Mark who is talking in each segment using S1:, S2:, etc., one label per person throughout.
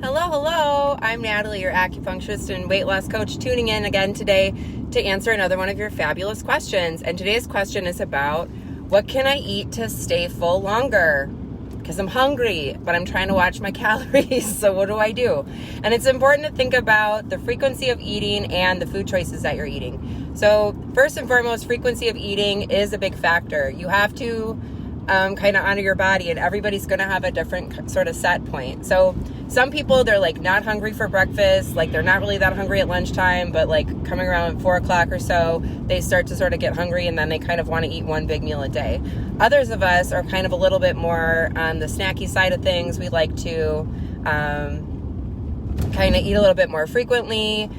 S1: Hello. I'm Natalie, your acupuncturist and weight loss coach, tuning in again today to answer another one of your fabulous questions. And today's question is about what can I eat to stay full longer? Because I'm hungry, but I'm trying to watch my calories. So what do I do? And it's important to think about the frequency of eating and the food choices that you're eating. So first and foremost, frequency of eating is a big factor. You have to kind of honor your body, and everybody's going to have a different sort of set point. So some people, they're like not hungry for breakfast, like they're not really that hungry at lunchtime, but like coming around 4 o'clock or so, they start to sort of get hungry, and then they kind of want to eat one big meal a day. Others of us are kind of a little bit more on the snacky side of things. We like to kind of eat a little bit more frequently.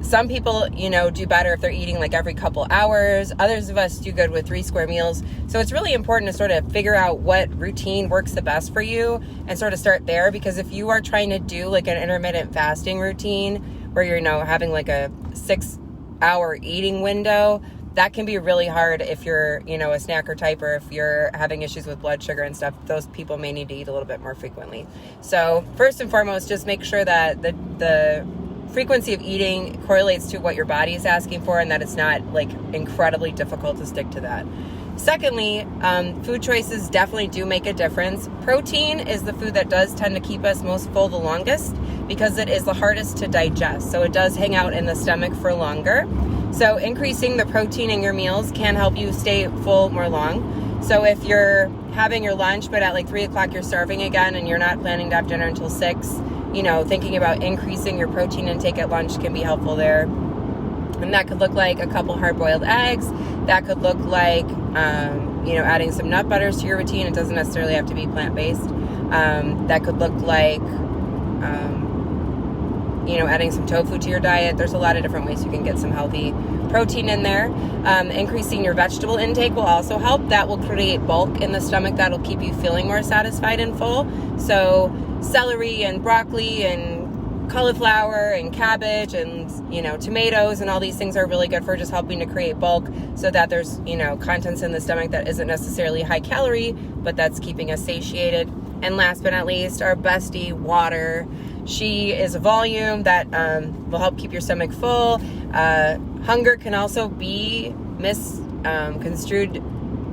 S1: Some people, do better if they're eating like every couple hours. Others of us do good with 3 square meals. So it's really important to sort of figure out what routine works the best for you and sort of start there. Because if you are trying to do like an intermittent fasting routine where you're, having like a 6-hour eating window, that can be really hard if you're, a snacker type, or if you're having issues with blood sugar and stuff. Those people may need to eat a little bit more frequently. So first and foremost, just make sure that the frequency of eating correlates to what your body is asking for, and that it's not like incredibly difficult to stick to that. Secondly, food choices definitely do make a difference. Protein is the food that does tend to keep us most full the longest because it is the hardest to digest. So it does hang out in the stomach for longer. So increasing the protein in your meals can help you stay full more long. So if you're having your lunch, but at like 3 o'clock you're starving again and you're not planning to have dinner until 6, thinking about increasing your protein intake at lunch can be helpful there. And that could look like a couple hard-boiled eggs. That could look like, adding some nut butters to your routine. It doesn't necessarily have to be plant-based. That could look like, adding some tofu to your diet. There's a lot of different ways you can get some healthy protein in there. Increasing your vegetable intake will also help. That will create bulk in the stomach that will keep you feeling more satisfied and full. So celery and broccoli and cauliflower and cabbage and, tomatoes and all these things are really good for just helping to create bulk so that there's, contents in the stomach that isn't necessarily high calorie, but that's keeping us satiated. And last but not least, our bestie, water. She is a volume that will help keep your stomach full. Hunger can also be misconstrued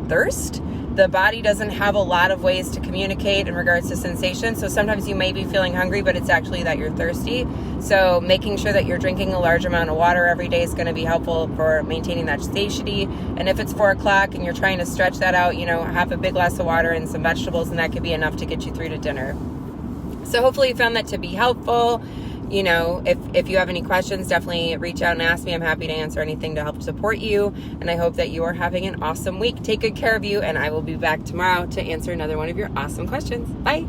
S1: thirst. The body doesn't have a lot of ways to communicate in regards to sensation. So sometimes you may be feeling hungry, but it's actually that you're thirsty. So making sure that you're drinking a large amount of water every day is going to be helpful for maintaining that satiety. And if it's 4 o'clock and you're trying to stretch that out, have a big glass of water and some vegetables, and that could be enough to get you through to dinner. So hopefully you found that to be helpful. If you have any questions, definitely reach out and ask me. I'm happy to answer anything to help support you. And I hope that you are having an awesome week. Take good care of you, and I will be back tomorrow to answer another one of your awesome questions. Bye.